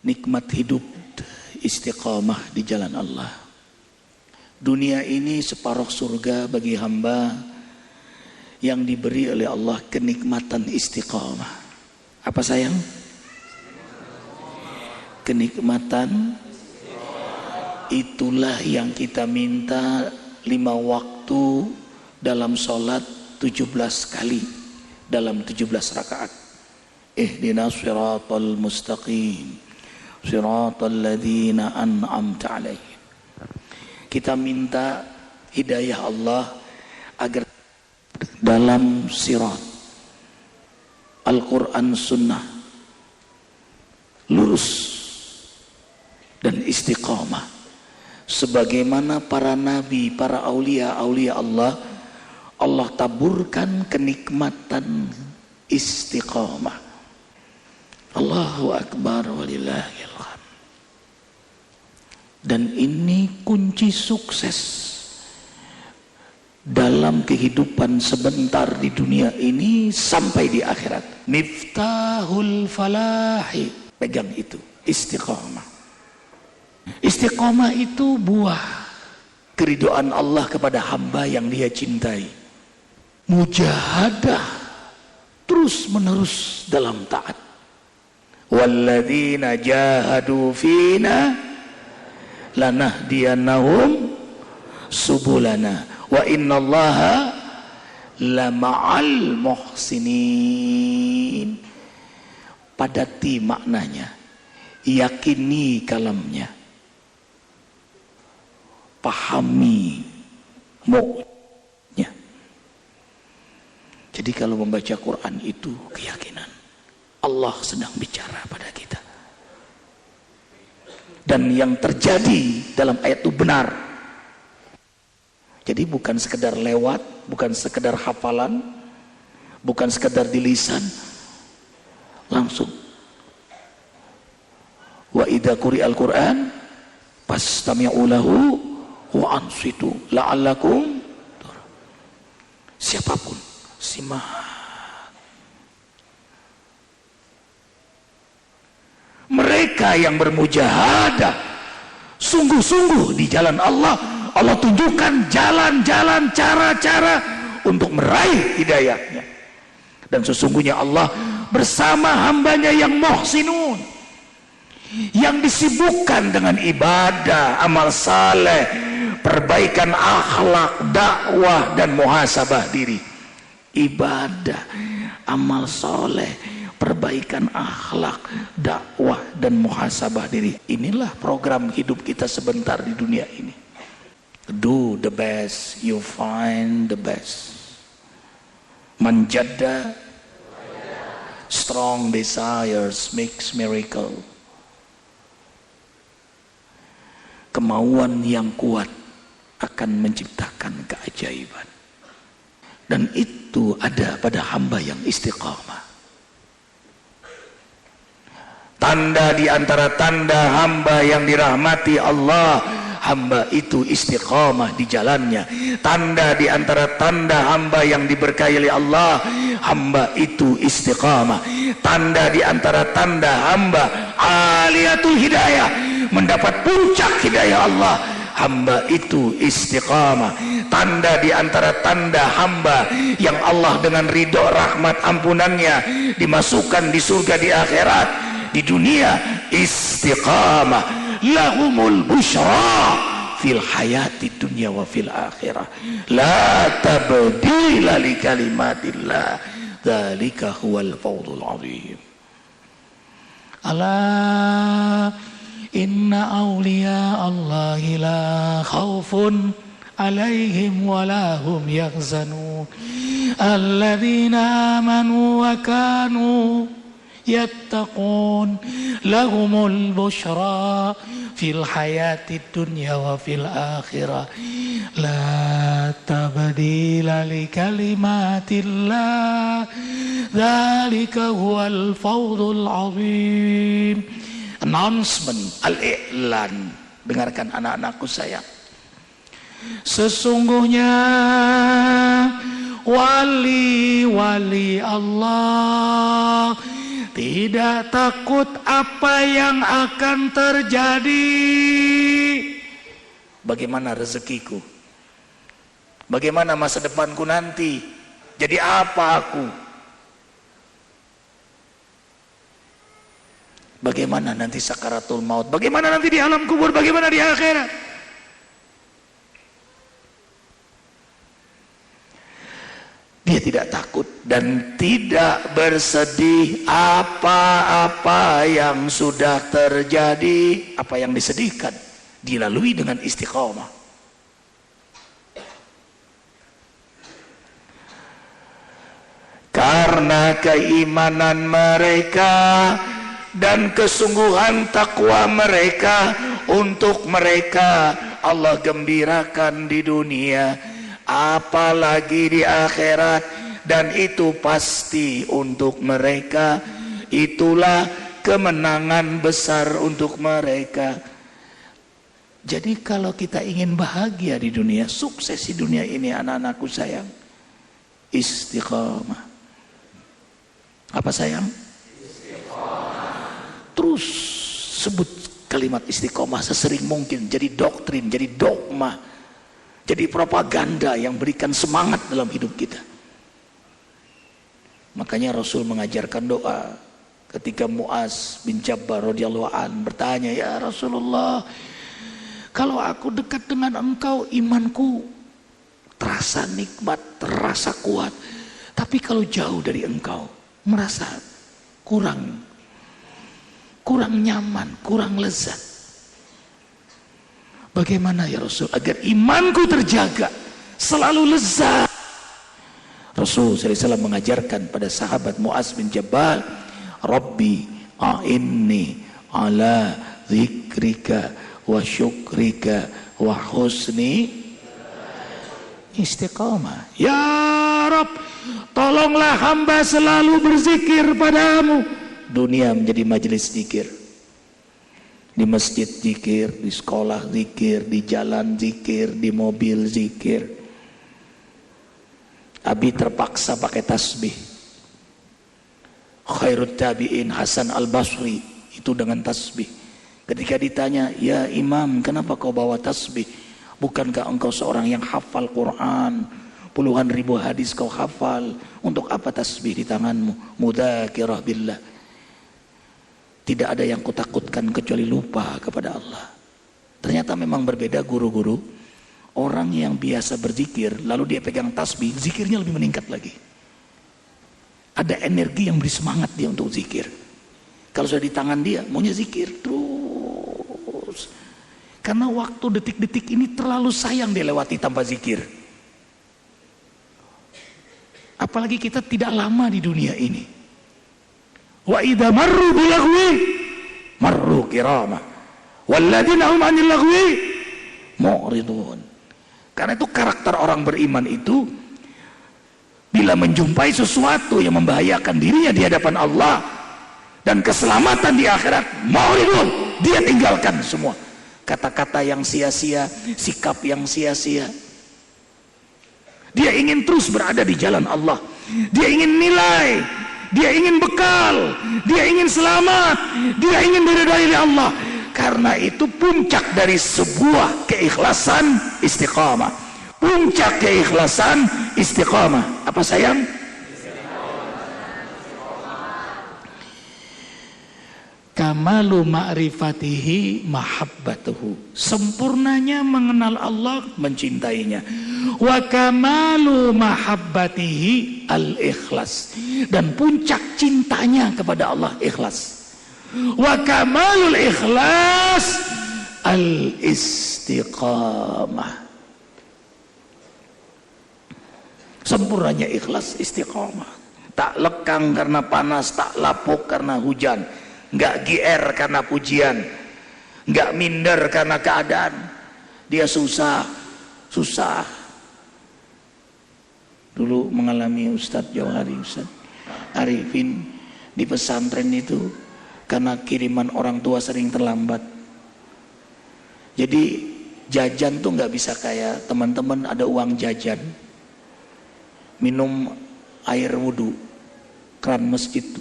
nikmat hidup istiqamah di jalan Allah. Dunia ini separuh surga bagi hamba yang diberi oleh Allah kenikmatan istiqamah. Apa sayang? Kenikmatan itulah yang kita minta 5 waktu dalam sholat 17 kali dalam 17 rakaat. Ihdinas siratal mustaqim siratal ladzina an'amta alaihim. Kita minta hidayah Allah agar dalam sirat Al-Quran Sunnah lurus dan istiqamah sebagaimana para nabi, para aulia Allah, Allah taburkan kenikmatan istiqamah. Allahu Akbar walillahil hamd. Dan ini kunci sukses dalam kehidupan sebentar di dunia ini sampai di akhirat. Miftahul falahi. Pegang itu, istiqamah. Istiqamah itu buah keridhaan Allah kepada hamba yang Dia cintai. Mujahadah terus menerus dalam taat. Walladzina jahadu fina lanahdiyannahum subulana wa innallaha lama'al muhsinin. Padati maknanya, yakini kalamnya, pahami muknya. Jadi kalau membaca Quran itu keyakinan Allah sedang bicara pada kita. Dan yang terjadi dalam ayat itu benar. Jadi bukan sekedar lewat, bukan sekedar hafalan, bukan sekedar di lisan, langsung. Wa idza quri'al Qur'an fastami'u lahu wa ansitu la'allakum. Siapapun simak. Mereka yang bermujahadah sungguh-sungguh di jalan Allah, Allah tunjukkan jalan-jalan, cara-cara untuk meraih hidayahnya. Dan sesungguhnya Allah bersama hambanya yang muhsinun, yang disibukkan dengan ibadah, amal saleh, perbaikan akhlak, dakwah dan muhasabah diri. Ibadah, amal soleh, perbaikan akhlak, dakwah dan muhasabah diri. Inilah program hidup kita sebentar di dunia ini. Do the best, you find the best. Manjada, strong desires makes miracle. Kemauan yang kuat akan menciptakan keajaiban. Dan itu ada pada hamba yang istiqamah. Tanda di antara tanda hamba yang dirahmati Allah, hamba itu istiqamah di jalannya. Tanda di antara tanda hamba yang diberkahi oleh Allah, hamba itu istiqamah. Tanda di antara tanda hamba aliyatul hidayah, mendapat puncak hidayah Allah, hamba itu istiqamah. Tanda di antara tanda hamba yang Allah dengan ridho, rahmat, ampunannya dimasukkan di surga di akhirat, di dunia istiqamah. Lahumul busyra fil hayati dunya wa fil akhirah la tabdila li kalimatillah dzalika huwal fawzul azim. Ala inna awliya Allahi la khawfun alaihim wa lahum yahzanun alladzina amanu wa kanu yattaqun lahumul busyra fil hayati dunya wa fil akhirah la tabdila li kalimatillah dzalika huwal fawzul azim. Announcement, al-i'lan. Dengarkan anak-anakku sayang. Sesungguhnya wali-wali Allah tidak takut apa yang akan terjadi. Bagaimana rezekiku? Bagaimana masa depanku nanti? Jadi apa aku? Bagaimana nanti sakaratul maut? Bagaimana nanti di alam kubur? Bagaimana di akhirat? Dia tidak takut dan tidak bersedih apa-apa yang sudah terjadi. Apa yang disedihkan dilalui dengan istiqamah. Karena keimanan mereka dan kesungguhan takwa mereka, untuk mereka Allah gembirakan di dunia, apalagi di akhirat, dan itu pasti untuk mereka. Itulah kemenangan besar untuk mereka. Jadi kalau kita ingin bahagia di dunia, sukses di dunia ini, anak-anakku sayang, istiqamah. Apa sayang? Terus sebut kalimat istiqomah sesering mungkin, jadi doktrin, jadi dogma, jadi propaganda yang berikan semangat dalam hidup kita. Makanya Rasul mengajarkan doa ketika Muaz bin Jabal radhiyallahu an bertanya, ya Rasulullah, kalau aku dekat dengan engkau imanku terasa nikmat, terasa kuat, tapi kalau jauh dari engkau merasa kurang nyaman, kurang lezat. Bagaimana ya Rasul agar imanku terjaga, selalu lezat? Rasul SAW mengajarkan pada sahabat Muaz bin Jabal, Rabbi a'inni ala zikrika wa syukrika wa husni istiqamah. Ya Rabb, tolonglah hamba selalu berzikir padamu. Dunia menjadi majelis zikir, di masjid zikir, di sekolah zikir, di jalan zikir, di mobil zikir. Abi terpaksa pakai tasbih. Khairut tabi'in Hasan al-Basri itu dengan tasbih. Ketika ditanya, ya imam, kenapa kau bawa tasbih? Bukankah engkau seorang yang hafal Quran, puluhan ribu hadis kau hafal, untuk apa tasbih di tanganmu? Mudzakirah billah. Tidak ada yang kutakutkan kecuali lupa kepada Allah. Ternyata memang berbeda guru-guru. Orang yang biasa berzikir lalu dia pegang tasbih, zikirnya lebih meningkat lagi. Ada energi yang beri semangat dia untuk zikir. Kalau sudah di tangan dia, maunya zikir terus. Karena waktu detik-detik ini terlalu sayang dilewati tanpa zikir. Apalagi kita tidak lama di dunia ini. Wa idza marru bilagwi marru kirama walladzina hum 'anil lagwi mu'ridun. Karena itu karakter orang beriman itu, bila menjumpai sesuatu yang membahayakan dirinya di hadapan Allah dan keselamatan di akhirat, mu'ridun, dia tinggalkan semua kata-kata yang sia-sia, sikap yang sia-sia. Dia ingin terus berada di jalan Allah. Dia ingin nilai, dia ingin bekal, dia ingin selamat, dia ingin diridhai oleh Allah. Karena itu puncak dari sebuah keikhlasan istiqamah. Puncak keikhlasan istiqamah. Apa sayang? Kamalu ma'rifatihi mahabbatuhu. Sempurnanya mengenal Allah, mencintainya. Wa kamalu mahabbatihi al-ikhlas. Dan puncak cintanya kepada Allah ikhlas. Wa kamalul ikhlas al-istiqamah. Sempurnanya ikhlas istiqamah. Tak lekang karena panas, tak lapuk karena hujan, enggak GR karena pujian, enggak minder karena keadaan. Dia susah. Dulu mengalami Ustadz Jauhari, Ustadz Arifin di pesantren itu, karena kiriman orang tua sering terlambat. Jadi jajan tuh nggak bisa kayak teman-teman ada uang jajan. Minum air wudhu, keran masjid tuh.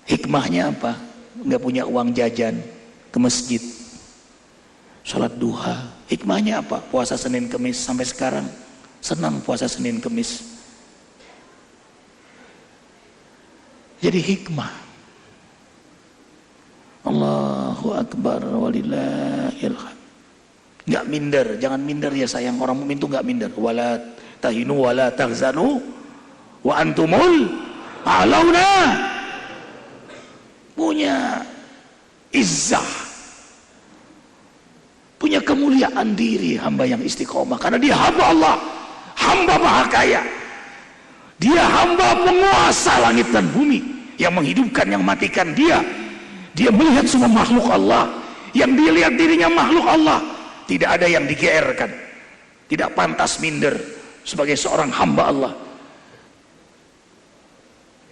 Hikmahnya apa? Nggak punya uang jajan, ke masjid, sholat duha. Hikmahnya apa? Puasa Senin Kemis. Sampai sekarang senang puasa Senin Kemis. Jadi hikmah. Allahu Akbar walillahil hamd. Nggak minder, jangan minder ya sayang. Orang mukmin itu nggak minder. Wala tahinu wala tahzanu wa antumul a'launa. Punya izzah, punya kemuliaan diri hamba yang istiqomah, karena dia hamba Allah, hamba maha kaya, dia hamba penguasa langit dan bumi, yang menghidupkan, yang matikan. Dia melihat semua makhluk Allah, yang dia lihat dirinya makhluk Allah. Tidak ada yang digeerkan, tidak pantas minder sebagai seorang hamba Allah.